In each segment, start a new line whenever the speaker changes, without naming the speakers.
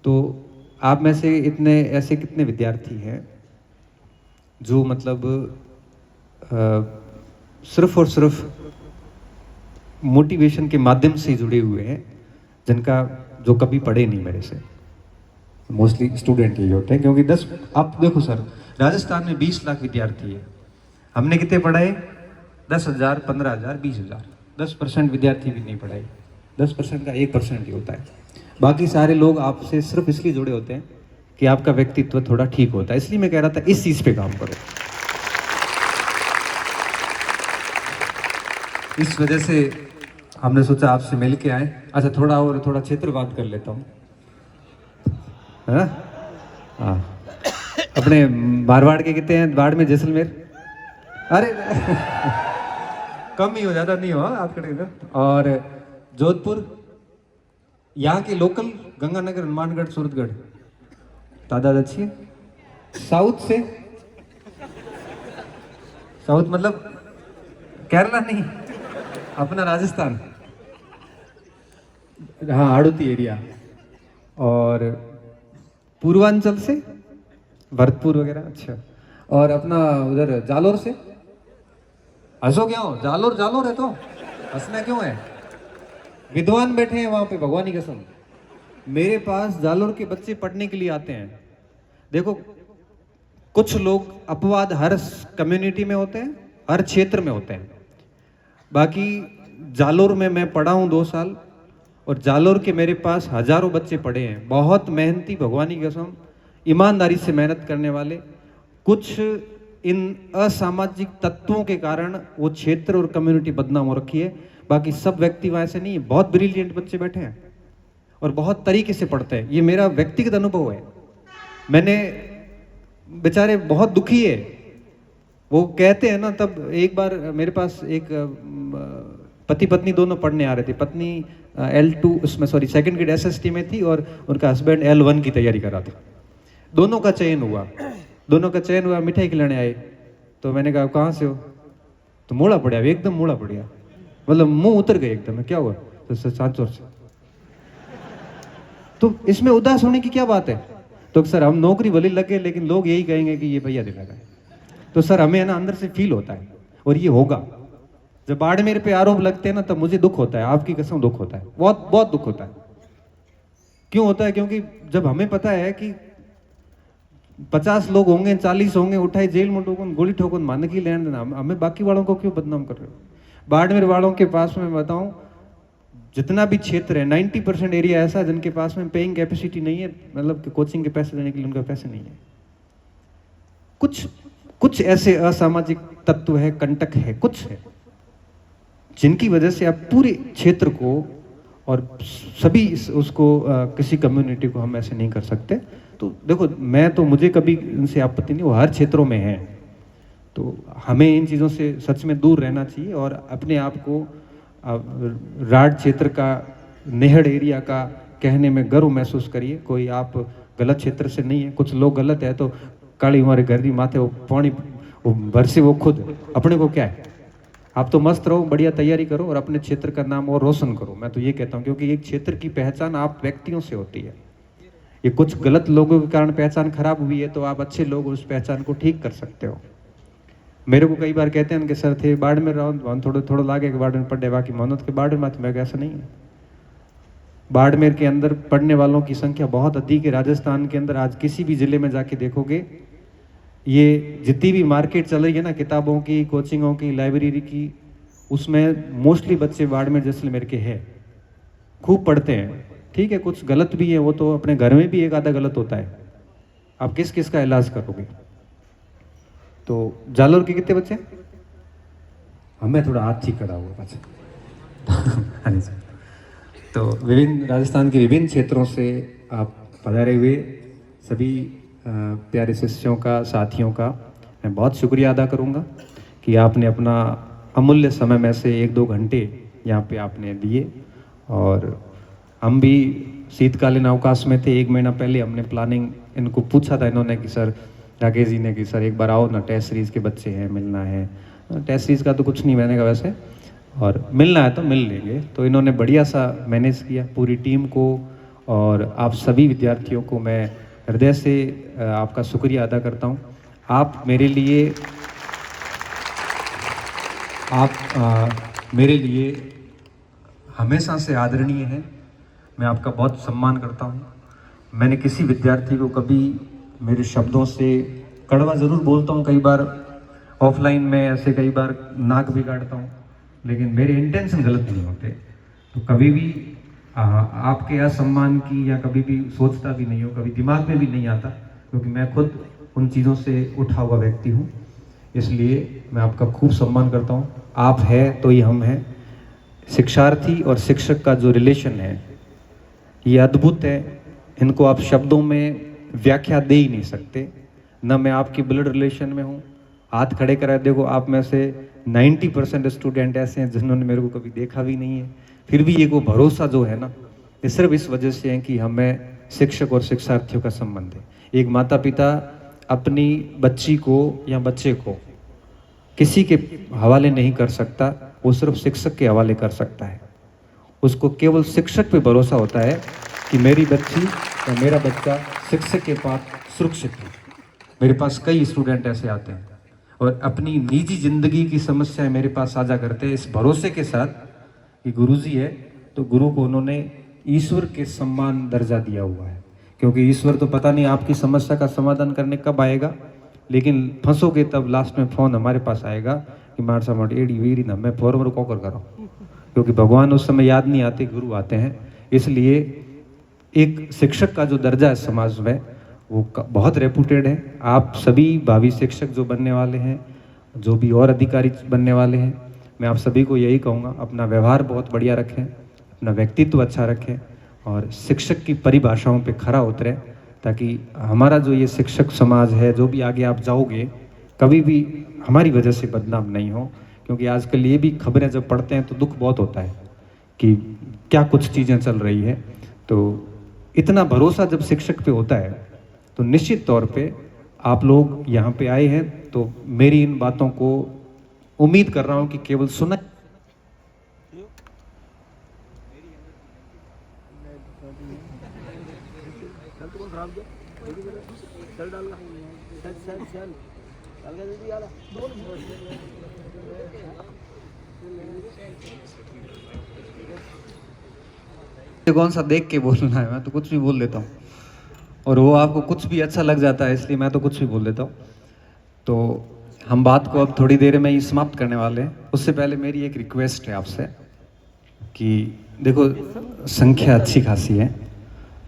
तो आप में से इतने ऐसे कितने विद्यार्थी हैं जो मतलब सिर्फ और सिर्फ मोटिवेशन के माध्यम से जुड़े हुए हैं, जिनका जो कभी पढ़े नहीं मेरे से? मोस्टली स्टूडेंट ही होते हैं, क्योंकि 10, आप देखो सर, राजस्थान में 20 लाख विद्यार्थी है, हमने कितने पढ़ाए? 10,000, 15,000, 20,000। 10% विद्यार्थी भी नहीं पढ़ाए। 10% का 1% ही होता है। बाकी सारे लोग आपसे सिर्फ इसलिए जुड़े होते हैं कि आपका व्यक्तित्व थोड़ा ठीक होता है। इसलिए मैं कह रहा था इस चीज पे काम करो। इस वजह से हमने सोचा आपसे मिल के आए। अच्छा, थोड़ा क्षेत्रवाद कर लेता हूँ, है ना? हाँ, अपने मारवाड़ के कितने हैं? बाढ़ में जैसलमेर, अरे कम ही हो, ज्यादा नहीं हो आपके इधर। और जोधपुर, यहाँ के लोकल गंगानगर, हनुमानगढ़, सूरतगढ़, तादाद अच्छी है। साउथ से, साउथ मतलब केरला नहीं, अपना राजस्थान, हाँ हाड़ौती एरिया। और पूर्वांचल से भरतपुर वगैरह, अच्छा। और अपना उधर जालोर से, हंसो क्यों? जालोर जालोर है तो हंसना क्यों है? विद्वान बैठे हैं वहां पे, भगवान की कसम। मेरे पास जालोर के बच्चे पढ़ने के लिए आते हैं। देखो, कुछ लोग अपवाद हर कम्युनिटी में होते हैं, हर क्षेत्र में होते हैं। बाकी जालोर में मैं पढ़ा हूँ 2 साल, और जालोर के मेरे पास हजारों बच्चे पढ़े हैं, बहुत मेहनती, भगवान की कसम, ईमानदारी से मेहनत करने वाले। कुछ इन असामाजिक तत्वों के कारण वो क्षेत्र और कम्युनिटी बदनाम हो रखी है। बाकी सब व्यक्ति वहाँ ऐसे नहीं है, बहुत ब्रिलियंट बच्चे बैठे हैं और बहुत तरीके से पढ़ते हैं। ये मेरा व्यक्तिगत अनुभव है। मैंने, बेचारे बहुत दुखी है, वो कहते हैं ना, तब एक बार मेरे पास एक पति पत्नी दोनों पढ़ने आ रहे थे। पत्नी L2 उसमें, सॉरी, सेकंड ग्रेड SST में थी, और उनका हस्बैंड L1 की तैयारी कर रहा था। दोनों का चयन हुआ, मिठाई खिलाने आए। तो मैंने कहा कहाँ से हो? तो मोड़ा पड़ा, एकदम मोड़ा पड़ा, मतलब मुंह उतर गए एकदम। क्या हुआ? तो सर सांचौर से। तो इसमें उदास होने की क्या बात है? तो सर हम नौकरी भले लगे, लेकिन लोग यही कहेंगे कि ये भैया दिला गए। तो सर हमें है ना, अंदर से फील होता है, और ये होगा। जब बाड़मेर पे आरोप लगते हैं ना, तब मुझे दुख होता है, आपकी कसम दुख होता है, बहुत बहुत दुख होता है। क्यों होता है? क्योंकि जब हमें पता है कि 50 लोग होंगे, 40 होंगे, उठाए जेल में ठोकुन, गोली ठोकुन, मान की लेन देना, हमें बाकी वालों को क्यों बदनाम कर रहे हो? बाड़मेर वालों के पास में बताऊं, जितना भी क्षेत्र है, 90% एरिया ऐसा है जिनके पास में पेइंग कैपेसिटी नहीं है, मतलब कोचिंग के पैसे देने के लिए उनका पैसे नहीं है। कुछ ऐसे असामाजिक तत्व है, कंटक है, कुछ है, जिनकी वजह से आप पूरे क्षेत्र को और सभी उसको किसी कम्युनिटी को हम ऐसे नहीं कर सकते। तो देखो, मुझे कभी इनसे आपत्ति नहीं, वो हर क्षेत्रों में है। तो हमें इन चीज़ों से सच में दूर रहना चाहिए, और अपने आप को राड क्षेत्र का, नेहड़ एरिया का कहने में गर्व महसूस करिए। कोई आप गलत क्षेत्र से नहीं है। कुछ लोग गलत है तो काली हमारे घर की माथे वो पानी वो भर से, वो खुद, अपने को क्या है? आप तो मस्त रहो, बढ़िया तैयारी करो, और अपने क्षेत्र का नाम और रोशन करो। मैं तो ये कहता हूँ, क्योंकि एक क्षेत्र की पहचान आप व्यक्तियों से होती है। ये कुछ गलत लोगों के कारण पहचान खराब हुई है, तो आप अच्छे लोग उस पहचान को ठीक कर सकते हो। मेरे को कई बार कहते हैं कि सर थे बाड़मेर रहो, थोड़ा लागे कि बाड़मेर पढ़े, बाकी मोहनत के बाड़मेर में, मैं ऐसा नहीं है। बाड़मेर के अंदर पढ़ने वालों की संख्या बहुत अधिक है। राजस्थान के अंदर आज किसी भी जिले में जाके देखोगे, ये जितनी भी मार्केट चल रही है ना, किताबों की, कोचिंगों की, लाइब्रेरी की, उसमें मोस्टली बच्चे बाड़मेर जैसलमेर के हैं, खूब पढ़ते हैं। ठीक है, कुछ गलत भी है, वो तो अपने घर में भी एक आधा गलत होता है, आप किस किस का इलाज करोगे? तो जालोर के कितने बच्चे? हमें थोड़ा हाथ ठीक करा हुआ बच्चे। तो विभिन्न, राजस्थान के विभिन्न क्षेत्रों से आप पधारे हुए सभी प्यारे शिष्यों का, साथियों का मैं बहुत शुक्रिया अदा करूंगा कि आपने अपना अमूल्य समय में से 1-2 घंटे यहाँ पे आपने दिए। और हम भी शीतकालीन अवकाश में थे। 1 महीना पहले हमने प्लानिंग, इनको पूछा था इन्होंने कि सर, राकेश जी ने, कि सर एक बार आओ ना, टेस्ट सीरीज के बच्चे हैं, मिलना है। टेस्ट सीरीज का तो कुछ नहीं, मैंने कहा वैसे, और मिलना है तो मिल लेंगे। तो इन्होंने बढ़िया सा मैनेज किया पूरी टीम को, और आप सभी विद्यार्थियों को मैं हृदय से आपका शुक्रिया अदा करता हूँ। आप मेरे लिए हमेशा से आदरणीय हैं। मैं आपका बहुत सम्मान करता हूँ। मैंने किसी विद्यार्थी को कभी मेरे शब्दों से कड़वा ज़रूर बोलता हूँ, कई बार ऑफलाइन में ऐसे कई बार नाक भी काटता हूँ, लेकिन मेरे इंटेंशन गलत नहीं होते। तो कभी भी आपके असम्मान की या कभी भी सोचता भी नहीं हो, कभी दिमाग में भी नहीं आता, क्योंकि मैं खुद उन चीज़ों से उठा हुआ व्यक्ति हूँ। इसलिए मैं आपका खूब सम्मान करता हूँ। आप है तो ही हम हैं। शिक्षार्थी और शिक्षक का जो रिलेशन है ये अद्भुत है। इनको आप शब्दों में व्याख्या दे ही नहीं सकते। न मैं आपकी ब्लड रिलेशन में हूँ। हाथ खड़े करा देखो, आप में से 90% स्टूडेंट ऐसे हैं जिन्होंने मेरे को कभी देखा भी नहीं है, फिर भी ये वो भरोसा जो है ना, ये सिर्फ इस वजह से है कि हमें शिक्षक और शिक्षार्थियों का संबंध है। एक माता पिता अपनी बच्ची को या बच्चे को किसी के हवाले नहीं कर सकता, वो सिर्फ शिक्षक के हवाले कर सकता है। उसको केवल शिक्षक पे भरोसा होता है कि मेरी बच्ची या मेरा बच्चा शिक्षक के पास सुरक्षित है। मेरे पास कई स्टूडेंट ऐसे आते हैं और अपनी निजी जिंदगी की समस्याएं मेरे पास साझा करते हैं इस भरोसे के साथ कि गुरुजी है तो गुरु को उन्होंने ईश्वर के समान दर्जा दिया हुआ है। क्योंकि ईश्वर तो पता नहीं आपकी समस्या का समाधान करने कब आएगा, लेकिन फंसोगे तब लास्ट में फ़ोन हमारे पास आएगा कि मार सामट एडी वीरी ना मैं फॉरवर्ड कॉकर करो, क्योंकि भगवान उस समय याद नहीं आते, गुरु आते हैं। इसलिए एक शिक्षक का जो दर्जा है समाज में वो बहुत रेपुटेड है। आप सभी भावी शिक्षक जो बनने वाले हैं, जो भी और अधिकारी बनने वाले हैं, मैं आप सभी को यही कहूँगा, अपना व्यवहार बहुत बढ़िया रखें, अपना व्यक्तित्व अच्छा रखें और शिक्षक की परिभाषाओं पे खरा उतरें, ताकि हमारा जो ये शिक्षक समाज है, जो भी आगे आप जाओगे, कभी भी हमारी वजह से बदनाम नहीं हो। क्योंकि आजकल ये भी खबरें जब पढ़ते हैं तो दुख बहुत होता है कि क्या कुछ चीज़ें चल रही है। तो इतना भरोसा जब शिक्षक पे होता है तो निश्चित तौर पे आप लोग यहाँ पे आए हैं, तो मेरी इन बातों को उम्मीद कर रहा हूँ कि केवल सुना कौन सा देख के बोलना है, मैं तो कुछ भी बोल देता हूँ और वो आपको कुछ भी अच्छा लग जाता है, इसलिए मैं तो कुछ भी बोल देता हूँ। तो हम बात को अब थोड़ी देर में ही समाप्त करने वाले हैं। उससे पहले मेरी एक रिक्वेस्ट है आपसे कि देखो संख्या अच्छी खासी है,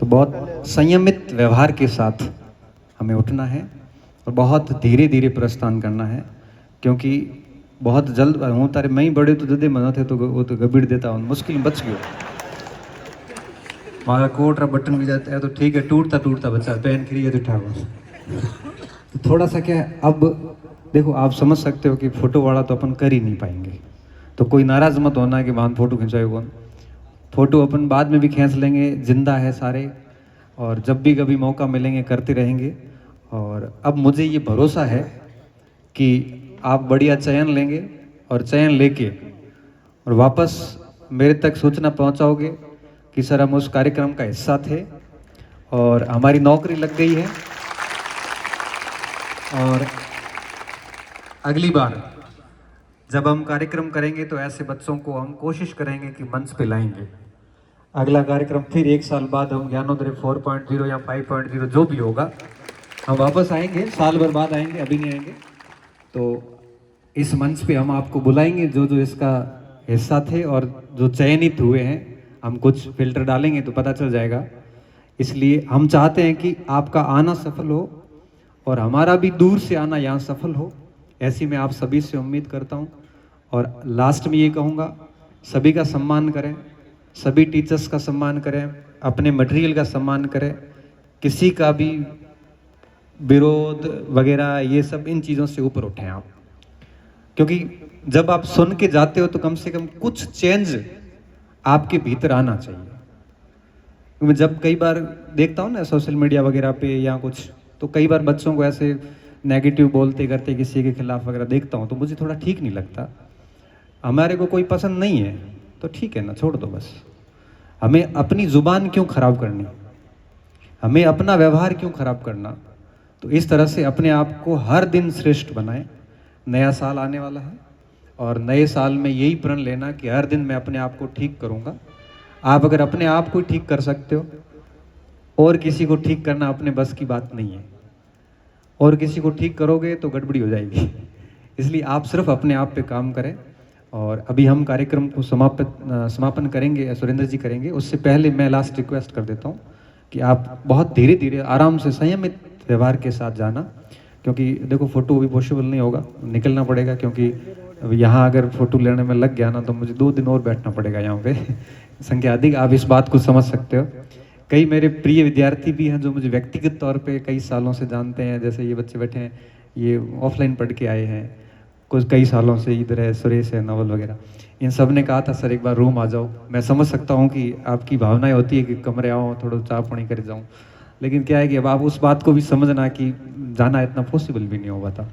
तो बहुत संयमित व्यवहार के साथ हमें उठना है और बहुत धीरे धीरे प्रस्थान करना है। क्योंकि बहुत जल्द हूँ तारे मई बड़े तो जदे मना थे तो वो तो गबीड़ देता हूँ, मुश्किल में बच गयो। हमारा कोट रा बटन भी जाता है तो ठीक है, टूटता टूटता बच्चा पहन के लिए तो उठा तो थोड़ा सा क्या है, अब देखो आप समझ सकते हो कि फोटो वाला तो अपन कर ही नहीं पाएंगे, तो कोई नाराज मत होना कि वहाँ फोटो खिंचाए कौन। फोटो अपन बाद में भी खींच लेंगे, जिंदा है सारे, और जब भी कभी मौका मिलेंगे करते रहेंगे। और अब मुझे ये भरोसा है कि आप बढ़िया चयन लेंगे और चयन लेके और वापस मेरे तक सूचना पहुंचाओगे कि सर हम उस कार्यक्रम का हिस्सा थे और हमारी नौकरी लग गई है, और अगली बार जब हम कार्यक्रम करेंगे तो ऐसे बच्चों को हम कोशिश करेंगे कि मंच पे लाएंगे। अगला कार्यक्रम फिर 1 साल बाद हम ज्ञानोदय 4.0 या 5.0 जो भी होगा हम वापस आएंगे, साल भर बाद आएंगे, अभी नहीं आएंगे। तो इस मंच पे हम आपको बुलाएंगे जो जो इसका हिस्सा थे, और जो चयनित हुए हैं हम कुछ फिल्टर डालेंगे तो पता चल जाएगा। इसलिए हम चाहते हैं कि आपका आना सफल हो और हमारा भी दूर से आना यहाँ सफल हो, ऐसी मैं आप सभी से उम्मीद करता हूँ। और लास्ट में ये कहूँगा, सभी का सम्मान करें, सभी टीचर्स का सम्मान करें, अपने मटेरियल का सम्मान करें, किसी का भी विरोध वगैरह ये सब इन चीज़ों से ऊपर उठें आप। क्योंकि जब आप सुन के जाते हो तो कम से कम कुछ चेंज आपके भीतर आना चाहिए। मैं जब कई बार देखता हूँ ना सोशल मीडिया वगैरह पे या कुछ, तो कई बार बच्चों को ऐसे नेगेटिव बोलते करते किसी के खिलाफ वगैरह देखता हूँ तो मुझे थोड़ा ठीक नहीं लगता। हमारे को कोई पसंद नहीं है तो ठीक है ना, छोड़ दो बस। हमें अपनी जुबान क्यों खराब करनी, हमें अपना व्यवहार क्यों खराब करना। तो इस तरह से अपने आप को हर दिन श्रेष्ठ बनाएं। नया साल आने वाला है और नए साल में यही प्रण लेना कि हर दिन मैं अपने आप को ठीक करूंगा। आप अगर अपने आप को ठीक कर सकते हो, और किसी को ठीक करना अपने बस की बात नहीं है, और किसी को ठीक करोगे तो गड़बड़ी हो जाएगी। इसलिए आप सिर्फ अपने आप पे काम करें। और अभी हम कार्यक्रम को समापन करेंगे, सुरेंद्र जी करेंगे। उससे पहले मैं लास्ट रिक्वेस्ट कर देता हूँ कि आप बहुत धीरे धीरे आराम से संयमित व्यवहार के साथ जाना, क्योंकि देखो फोटो अभी पॉसिबल नहीं होगा, निकलना पड़ेगा, क्योंकि यहाँ अगर फोटो लेने में लग गया ना तो मुझे 2 दिन और बैठना पड़ेगा यहाँ पे। संख्या अधिक, आप इस बात को समझ सकते हो। कई मेरे प्रिय विद्यार्थी भी हैं जो मुझे व्यक्तिगत तौर पे कई सालों से जानते हैं, जैसे ये बच्चे बैठे हैं, ये ऑफलाइन पढ़ के आए हैं, कुछ कई सालों से इधर है, सुरेश है, नवल वगैरह। इन सब ने कहा था सर एक बार रूम आ जाओ। मैं समझ सकता हूँ कि आपकी भावनाएं होती है कि कमरे आओ, थोड़ा चाय पानी कर जाऊँ, लेकिन क्या है कि अब आप उस बात को भी समझना कि जाना इतना पॉसिबल भी नहीं होगा था,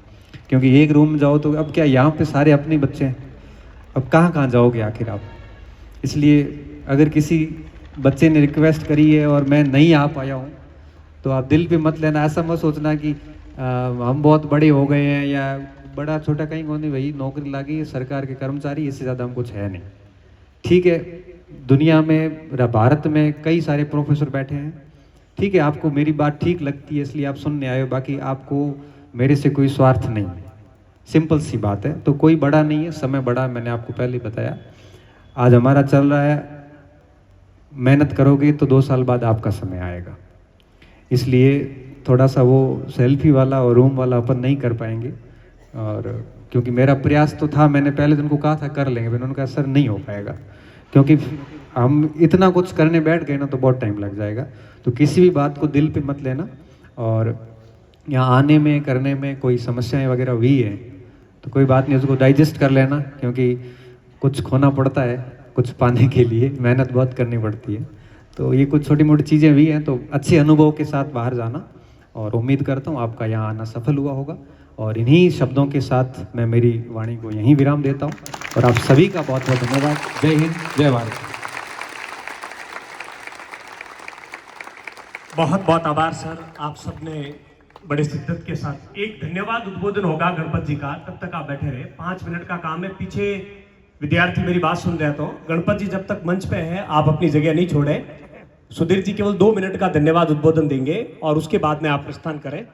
क्योंकि एक रूम में जाओ तो अब क्या, यहाँ पे सारे अपने बच्चे हैं, अब कहाँ कहाँ जाओगे आखिर आप। इसलिए अगर किसी बच्चे ने रिक्वेस्ट करी है और मैं नहीं आ पाया हूँ तो आप दिल पे मत लेना, ऐसा मत सोचना कि हम बहुत बड़े हो गए हैं, या बड़ा छोटा कहीं को नहीं, वही नौकरी लगी, सरकार के कर्मचारी, इससे ज़्यादा हम कुछ है नहीं। ठीक है, दुनिया में, भारत में कई सारे प्रोफेसर बैठे हैं, ठीक है, आपको मेरी बात ठीक लगती है इसलिए आप सुनने आए हो, बाकी आपको मेरे से कोई स्वार्थ नहीं है, सिंपल सी बात है। तो कोई बड़ा नहीं है, समय बड़ा, मैंने आपको पहले ही बताया। आज हमारा चल रहा है, मेहनत करोगे तो 2 साल बाद आपका समय आएगा। इसलिए थोड़ा सा वो सेल्फी वाला और रूम वाला अपन नहीं कर पाएंगे, और क्योंकि मेरा प्रयास तो था, मैंने पहले दिन को कहा था कर लेंगे, उन्होंने कहा सर नहीं हो पाएगा, क्योंकि हम इतना कुछ करने बैठ गए ना तो बहुत टाइम लग जाएगा। तो किसी भी बात को दिल पे मत लेना, और यहाँ आने में करने में कोई समस्याएं वगैरह हुई है तो कोई बात नहीं, उसको डाइजेस्ट कर लेना, क्योंकि कुछ खोना पड़ता है कुछ पाने के लिए, मेहनत बहुत करनी पड़ती है। तो ये कुछ छोटी मोटी चीज़ें भी हैं, तो अच्छे अनुभव के साथ बाहर जाना, और उम्मीद करता हूँ आपका यहाँ आना सफल हुआ होगा। और इन्हीं शब्दों के साथ मैं मेरी वाणी को यहीं विराम देता हूँ, और आप सभी का बहुत बहुत धन्यवाद। जय हिंद, जय भारत।
बहुत बहुत आभार सर, आप सबने बड़े शिद्दत के साथ। एक धन्यवाद उद्बोधन होगा गणपत जी का, तब तक आप बैठे रहे, 5 मिनट का काम है। पीछे विद्यार्थी मेरी बात सुन रहे, तो गणपत जी जब तक मंच पे हैं आप अपनी जगह नहीं छोड़े। सुधीर जी केवल 2 मिनट का धन्यवाद उद्बोधन देंगे और उसके बाद में आप प्रस्थान करें।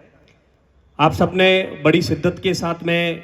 आप सबने बड़ी शिद्दत के साथ में